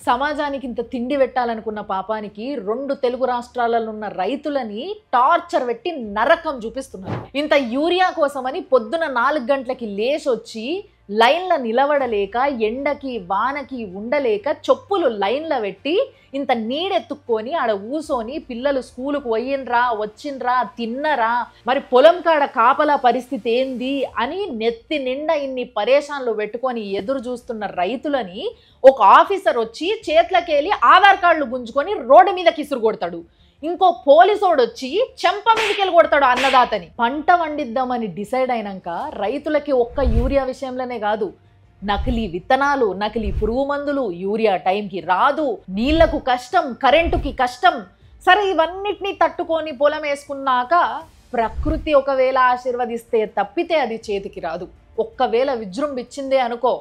సమాజానికి ఇంత తిండి పెట్టాలనుకున్న పాపానికి 2 తెలుగు రాష్ట్రాలలో ఉన్న రైతులని టార్చర్ పెట్టి నరకం చూపిస్తున్నారు. ఇంత యూరియా కోసమని పొద్దున 4 గంటలకి లేచొచ్చి లైన్ల నిలబడలేక ఎండకి వానకి ఉండలేక చెప్పులు లైన్ల పెట్టి ఇంత నీడెత్తుక్కొని ఆడ ఊసోని పిల్లలు స్కూలుకు పోయినరా వచ్చినరా తిన్నరా మరి పొలం కాడ కాపలా పరిస్థితి ఏంది అని నెత్తి నిండా ఇన్ని పరేషాన్లు పెట్టుకొని ఎదురు చూస్తున్న రైతులని ఒక ఆఫీసర్ వచ్చి చేతులకెళ్ళి ఆధార్ కార్డులు గుంజుకొని రోడ్డు మీద కిసురు కొడతాడు. ఇంకో పోలీసోడు వచ్చి చెంప మీదకెళ్ళి కొడతాడు అన్నదాతని. పంట వండిద్దామని డిసైడ్ అయినాక రైతులకి ఒక్క యూరియా విషయంలోనే కాదు, నకిలీ విత్తనాలు, నకిలీ పురుగు మందులు, యూరియా టైంకి రాదు, నీళ్లకు కష్టం, కరెంటుకి కష్టం. సరే ఇవన్నిటినీ తట్టుకొని పొలం వేసుకున్నాక ప్రకృతి ఒకవేళ ఆశీర్వదిస్తే తప్పితే అది చేతికి రాదు. ఒక్కవేళ విజృంభించిందే అనుకో,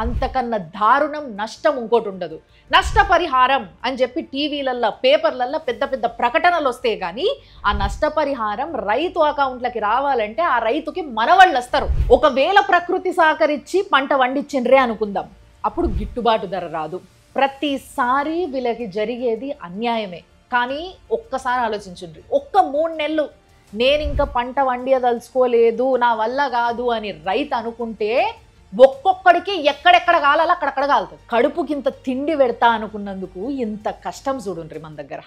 అంతకన్నా దారుణం నష్టం ఇంకోటి ఉండదు. నష్టపరిహారం అని చెప్పి టీవీలల్లో పేపర్లల్లో పెద్ద పెద్ద ప్రకటనలు వస్తే కానీ ఆ నష్టపరిహారం రైతు అకౌంట్లకి రావాలంటే ఆ రైతుకి మనవాళ్ళు వస్తారు. ఒకవేళ ప్రకృతి సహకరించి పంట వండించిండ్రే అనుకుందాం, అప్పుడు గిట్టుబాటు ధర రాదు. ప్రతిసారి వీళ్ళకి జరిగేది అన్యాయమే. కానీ ఒక్కసారి ఆలోచించండి, ఒక్క 3 నెలలు నేను ఇంకా పంట వండియదలుచుకోలేదు, నా వల్ల కాదు అని రైతు అనుకుంటే ఒక్కొక్కడికి ఎక్కడెక్కడ కాలాలో అక్కడక్కడ కాలుతుంది. కడుపుకి ఇంత తిండి పెడతా అనుకున్నందుకు ఇంత కష్టం చూడుండ్రి మన దగ్గర.